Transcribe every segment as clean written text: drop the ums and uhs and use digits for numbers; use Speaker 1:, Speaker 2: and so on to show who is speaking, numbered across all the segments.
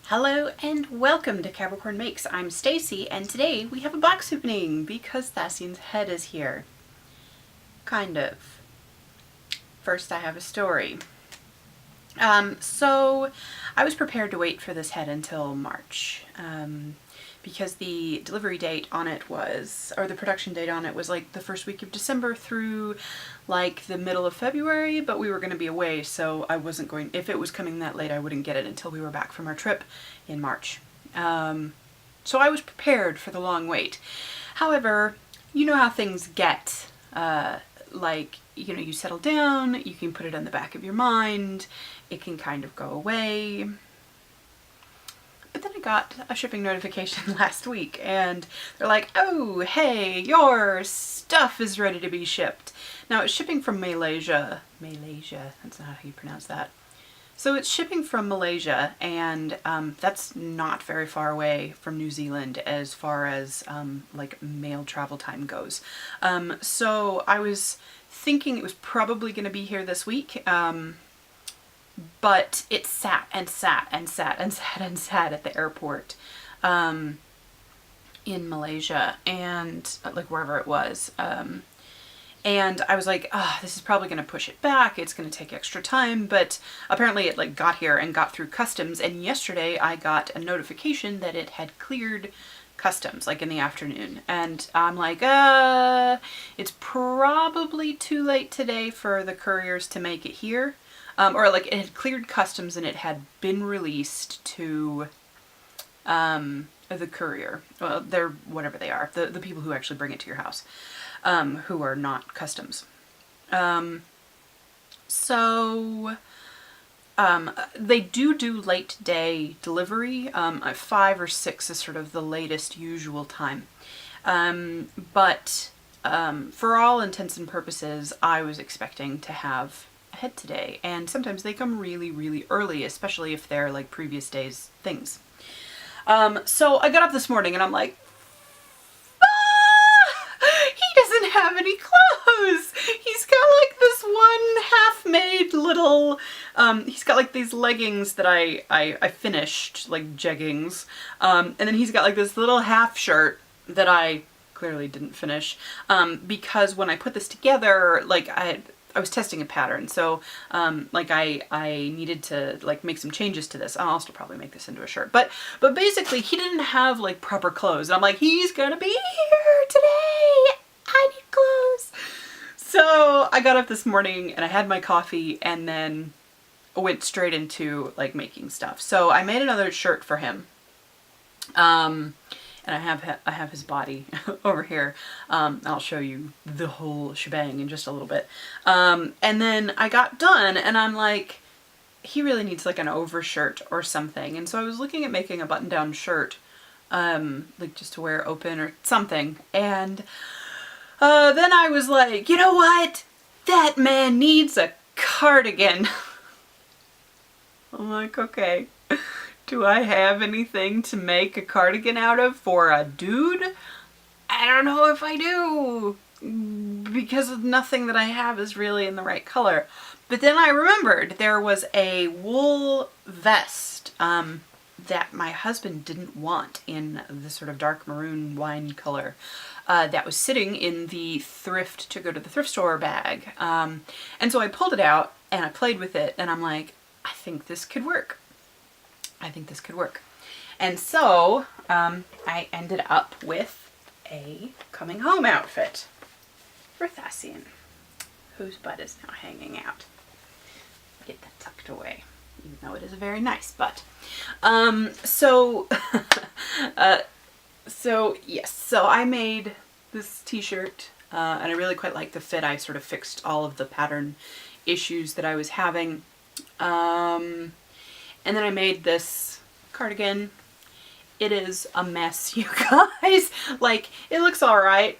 Speaker 1: Hello and welcome to Capricorn Makes. I'm Stacy and today we have a box opening because Thasian's head is here. Kind of. First I have a story. So I was prepared to wait for this head until March because the delivery date on it was, or the production date on it was like the first week of December through like the middle of February, but we were going to be away, so I wasn't going, if it was coming that late, I wouldn't get it until we were back from our trip in March. So I was prepared for the long wait. However, you know how things get, you settle down, you can put it on the back of your mind, it can kind of go away. But then I got a shipping notification last week and they're like, oh, hey, your stuff is ready to be shipped. Now it's shipping from Malaysia. Malaysia, that's not how you pronounce that. So it's shipping from Malaysia, and that's not very far away from New Zealand as far as like mail travel time goes. So I was thinking it was probably going to be here this week, but it sat and sat and sat and sat and sat at the airport in Malaysia, and like wherever it was. And I was like, this is probably going to push it back. It's going to take extra time. But apparently it like got here and got through customs. And yesterday I got a notification that it had cleared customs, like in the afternoon. And I'm like, it's probably too late today for the couriers to make it here. Or like it had cleared customs and it had been released to the courier. Well, they're whatever they are, the people who actually bring it to your house. Who are not customs. They do late day delivery. 5 or 6 is sort of the latest usual time. But for all intents and purposes, I was expecting to have a head today. And sometimes they come really, really early, especially if they're like previous day's things. So I got up this morning and I'm like, doesn't have any clothes. He's got like this one half-made little, he's got like these leggings that I finished, like jeggings, and then he's got like this little half shirt that I clearly didn't finish, because when I put this together, like I was testing a pattern, so like I needed to like make some changes to this. I'll also probably make this into a shirt, but basically he didn't have like proper clothes, and I'm like, he's gonna be here today, I need clothes. So I got up this morning and I had my coffee and then went straight into like making stuff. So I made another shirt for him. And I have his body over here. I'll show you the whole shebang in just a little bit. And then I got done and I'm like, he really needs like an overshirt or something. And so I was looking at making a button-down shirt, like just to wear open or something. And then I was like, you know what? That man needs a cardigan. I'm like, okay, do I have anything to make a cardigan out of for a dude? I don't know if I do, because nothing that I have is really in the right color. But then I remembered there was a wool vest that my husband didn't want in the sort of dark maroon wine color. That was sitting in the to go to the thrift store bag. And so I pulled it out and I played with it and I'm like, I think this could work. I think this could work. And so I ended up with a coming home outfit for Thasian, whose butt is now hanging out. Get that tucked away, even though it is a very nice butt. So yes, so I made this t-shirt, and I really quite like the fit. I sort of fixed all of the pattern issues that I was having. And then I made this cardigan. It is a mess, you guys. Like, it looks alright,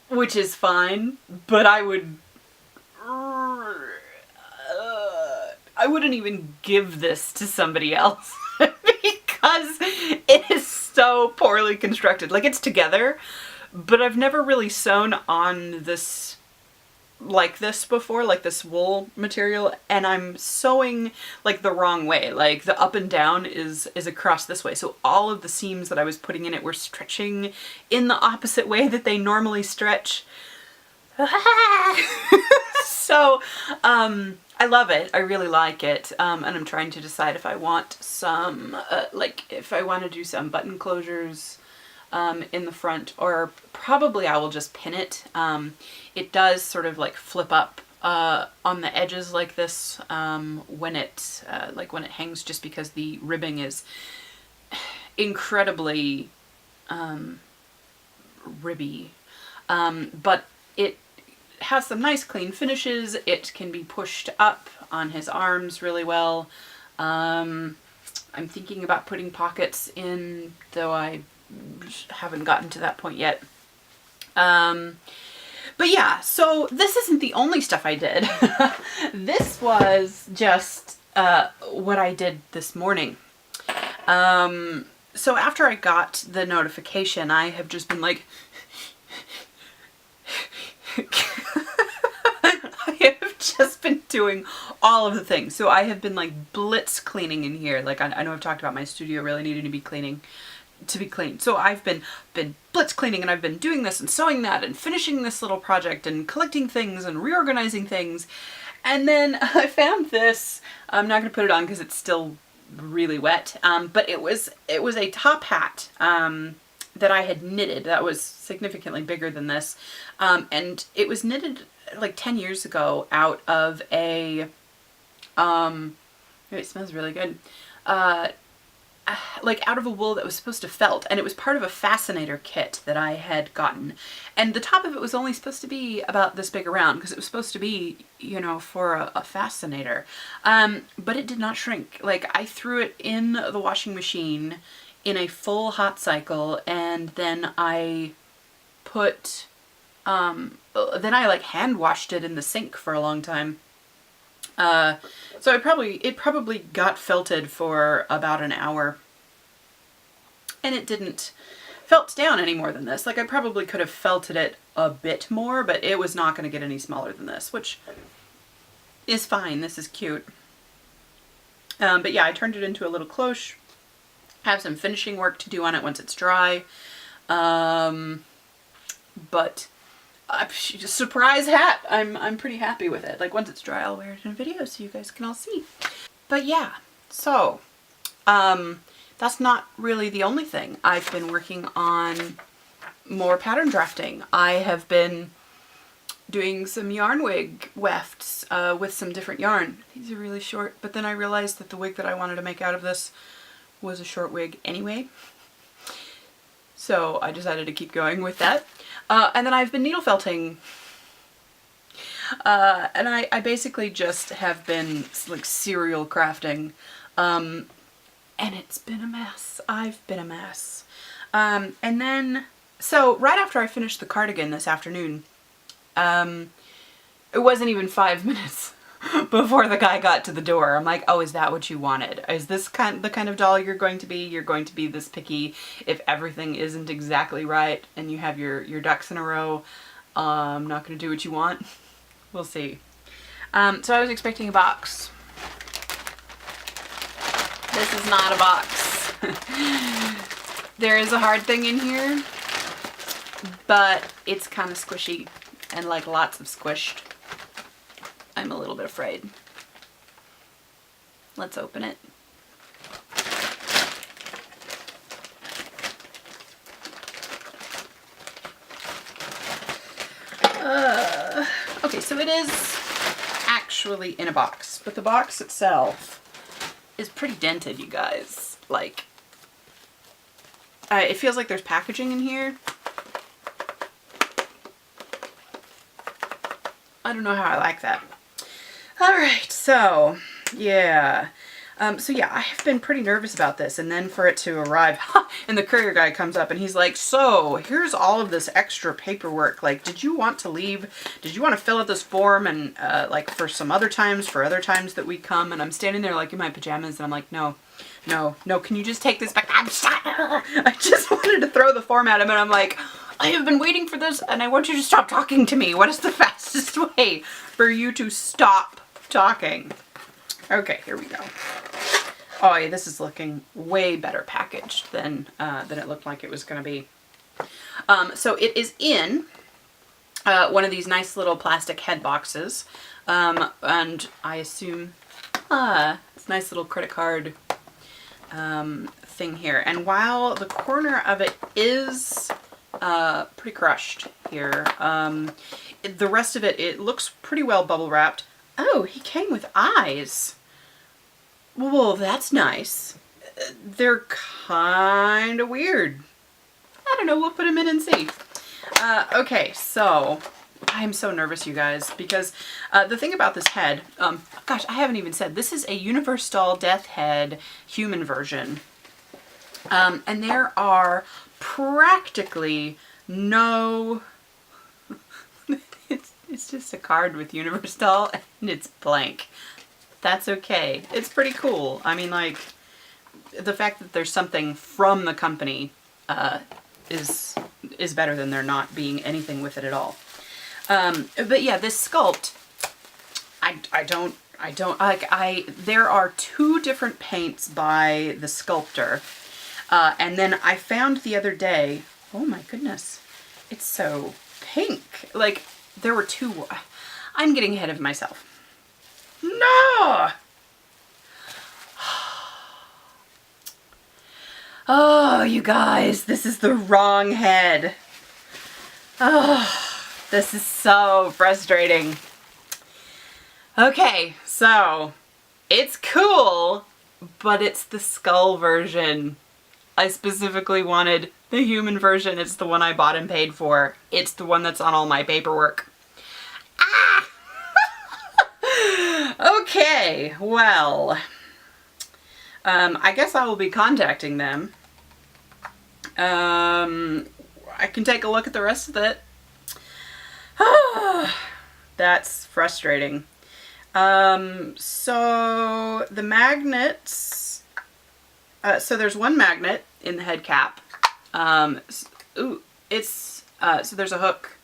Speaker 1: which is fine, but I wouldn't even give this to somebody else because it is so poorly constructed. Like, it's together, but I've never really sewn on this like this before, like this wool material, and I'm sewing like the wrong way. Like the up and down is across this way. So all of the seams that I was putting in it were stretching in the opposite way that they normally stretch. So, I love it. I really like it. And I'm trying to decide if I want some, like if I want to do some button closures in the front, or probably I will just pin it. It does sort of like flip up on the edges like this when it hangs, just because the ribbing is incredibly ribby. But it has some nice clean finishes. It can be pushed up on his arms really well. I'm thinking about putting pockets in, though I haven't gotten to that point yet. But yeah, so this isn't the only stuff I did. This was just what I did this morning. So after I got the notification, I have just been like, I have just been doing all of the things. So I have been like blitz cleaning in here. Like I know I've talked about my studio really needing to be cleaned. So I've been blitz cleaning, and I've been doing this and sewing that and finishing this little project and collecting things and reorganizing things. And then I found this. I'm not going to put it on because it's still really wet. But it was a top hat that I had knitted that was significantly bigger than this. And it was knitted like 10 years ago out of a, it smells really good, like out of a wool that was supposed to felt, and it was part of a fascinator kit that I had gotten. And the top of it was only supposed to be about this big around, because it was supposed to be, you know, for a fascinator. But it did not shrink. Like I threw it in the washing machine in a full hot cycle, and then I put, then I like hand washed it in the sink for a long time. So it probably got felted for about an hour, and it didn't felt down any more than this. Like I probably could have felted it a bit more, but it was not going to get any smaller than this, which is fine. This is cute. But yeah, I turned it into a little cloche. I have some finishing work to do on it once it's dry. But surprise hat. I'm pretty happy with it. Like once it's dry, I'll wear it in a video so you guys can all see. But yeah, so that's not really the only thing. I've been working on more pattern drafting. I have been doing some yarn wig wefts with some different yarn. These are really short, but then I realized that the wig that I wanted to make out of this was a short wig anyway. So I decided to keep going with that. And then I've been needle felting. And I basically just have been like serial crafting. And it's been a mess. I've been a mess. And then, so right after I finished the cardigan this afternoon, it wasn't even 5 minutes before the guy got to the door. I'm like, oh, is that what you wanted? Is this the kind of doll you're going to be? You're going to be this picky if everything isn't exactly right and you have your ducks in a row. I'm not going to do what you want. We'll see. So I was expecting a box. This is not a box. There is a hard thing in here, but it's kind of squishy and like lots of squished. I'm a little bit afraid. Let's open it. Okay, so it is actually in a box, but the box itself is pretty dented, you guys. Like, it feels like there's packaging in here. I don't know how I like that. Alright, so, yeah. So yeah, I have been pretty nervous about this, and then for it to arrive, and the courier guy comes up and he's like, so, here's all of this extra paperwork. Like, did you want to leave? Did you want to fill out this form and, like, for some other times, for other times that we come? And I'm standing there, like, in my pajamas, and I'm like, no, can you just take this back? I just wanted to throw the form at him, and I'm like, I have been waiting for this and I want you to stop talking to me. What is the fastest way for you to stop talking? Okay, here we go. Oh yeah, this is looking way better packaged than it looked like it was going to be. So it is in one of these nice little plastic head boxes. And I assume, it's a nice little credit card thing here. And while the corner of it is pretty crushed here, the rest of it, it looks pretty well bubble wrapped. Oh, he came with eyes. Well, that's nice. They're kind of weird. I don't know, we'll put them in and see. Okay, so I'm so nervous, you guys, because the thing about this head, gosh, I haven't even said, this is a Universedoll Death Head human version. And there are practically no, it's just a card with Universedoll and it's blank. That's okay. It's pretty cool. I mean, like, the fact that there's something from the company is better than there not being anything with it at all. But yeah, this sculpt, I don't like, there are 2 different paints by the sculptor. And then I found the other day, oh my goodness, it's so pink. Like, there were 2, I'm getting ahead of myself. No! Oh, you guys, this is the wrong head. Oh, this is so frustrating. Okay, so it's cool, but it's the skull version. I specifically wanted the human version. It's the one I bought and paid for. It's the one that's on all my paperwork. Ah! Okay, well, I guess I will be contacting them. I can take a look at the rest of it. That's frustrating. So the magnets, so there's one magnet in the head cap. So there's a hook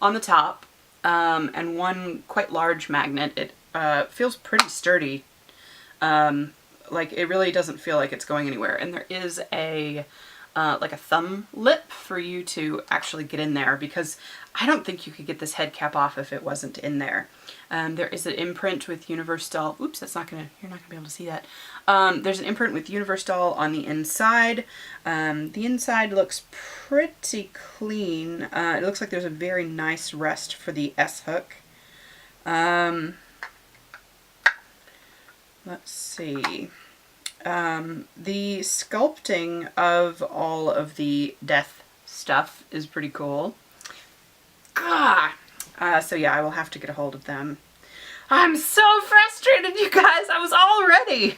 Speaker 1: on the top, and one quite large magnet. It feels pretty sturdy. Like, it really doesn't feel like it's going anywhere. And there is a like a thumb lip for you to actually get in there, because I don't think you could get this head cap off if it wasn't in there. There is an imprint with Universedoll. Oops, you're not gonna be able to see that. There's an imprint with Universedoll on the inside. The inside looks pretty clean. It looks like there's a very nice rest for the S hook. Let's see. The sculpting of all of the death stuff is pretty cool. So yeah, I will have to get a hold of them. I'm so frustrated, you guys. I was all ready.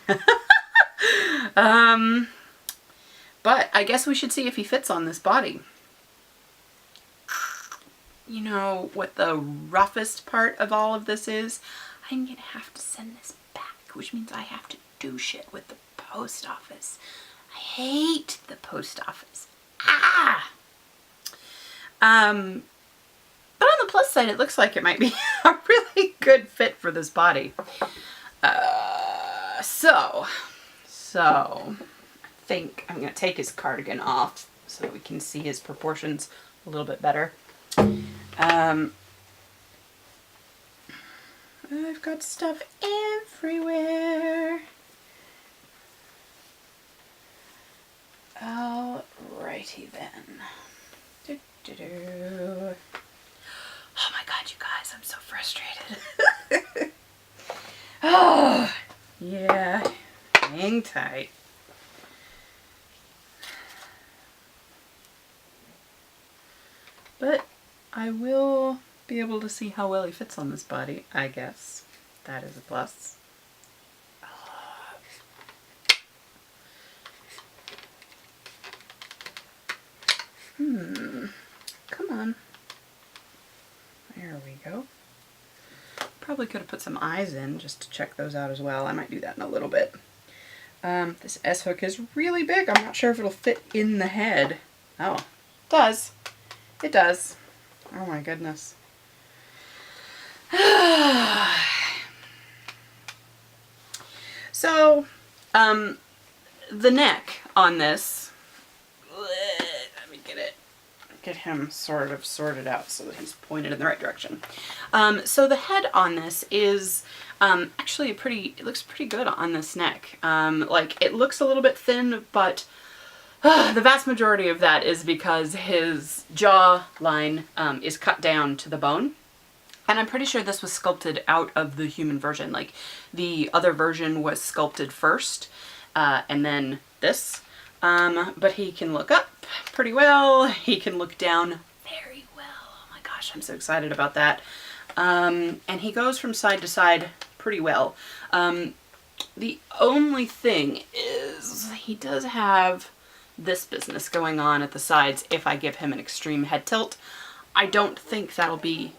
Speaker 1: But I guess we should see if he fits on this body. You know what the roughest part of all of this is? I'm gonna have to send this back, which means I have to do shit with the post office. I hate the post office. But on the plus side, it looks like it might be a really good fit for this body. So I think I'm going to take his cardigan off so that we can see his proportions a little bit better. I've got stuff everywhere. Alrighty then. Oh my god, you guys, I'm so frustrated. Oh, yeah, hang tight. But I will be able to see how well he fits on this body, I guess. That is a plus. Come on. There we go. Probably could have put some eyes in just to check those out as well. I might do that in a little bit. This S-hook is really big. I'm not sure if it'll fit in the head. Oh, it does. It does. Oh my goodness. So, the neck on this, let me get him sort of sorted out so that he's pointed in the right direction. So the head on this is actually it looks pretty good on this neck. Like, it looks a little bit thin, but the vast majority of that is because his jaw line is cut down to the bone. And I'm pretty sure this was sculpted out of the human version. Like, the other version was sculpted first, and then this. But he can look up pretty well. He can look down very well. Oh my gosh, I'm so excited about that. And he goes from side to side pretty well. The only thing is he does have this business going on at the sides if I give him an extreme head tilt. I don't think that'll be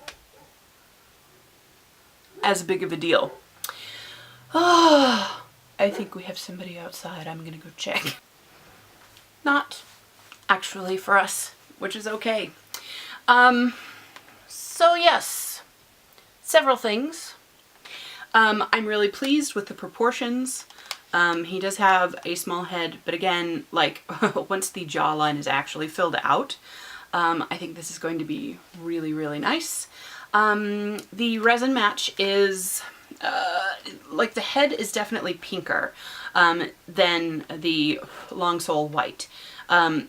Speaker 1: as big of a deal. Oh, I think we have somebody outside. I'm gonna go check. Not actually for us, which is okay. So yes, several things. I'm really pleased with the proportions. He does have a small head, but again, like, once the jawline is actually filled out, I think this is going to be really, really nice. The resin match is, like, the head is definitely pinker than the long sole white.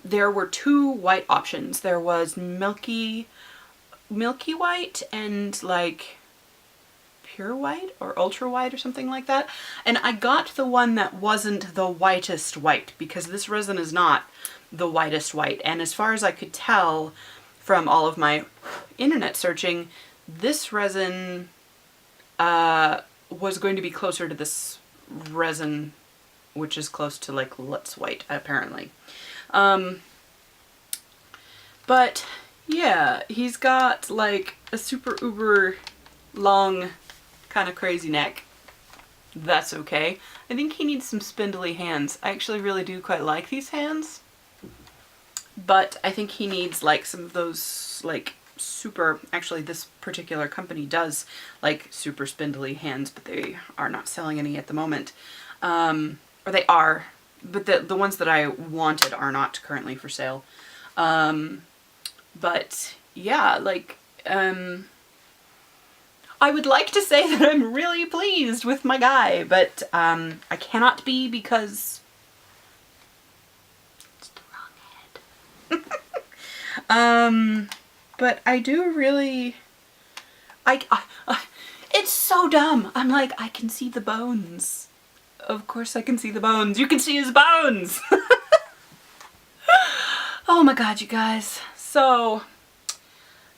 Speaker 1: There were two white options. There was milky white and, like, pure white or ultra white or something like that. And I got the one that wasn't the whitest white because this resin is not the whitest white. And as far as I could tell from all of my internet searching, this resin was going to be closer to this resin, which is close to, like, Lutz white, apparently. But yeah, he's got, like, a super uber long kind of crazy neck. That's okay. I think he needs some spindly hands. I actually really do quite like these hands, but I think he needs, like, some of those, like, super, actually this particular company does, like, super spindly hands, but they are not selling any at the moment. Or they are, but the ones that I wanted are not currently for sale. But yeah, like, I would like to say that I'm really pleased with my guy, but I cannot be because it's the wrong head. But I do really, it's so dumb. I'm like, I can see the bones. Of course I can see the bones. You can see his bones. Oh my god, you guys. So,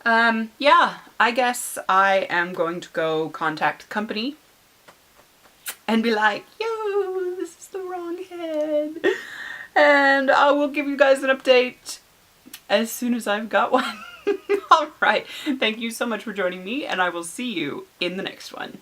Speaker 1: yeah, I guess I am going to go contact the company and be like, yo, this is the wrong head. And I will give you guys an update as soon as I've got one. Alright, thank you so much for joining me, and I will see you in the next one.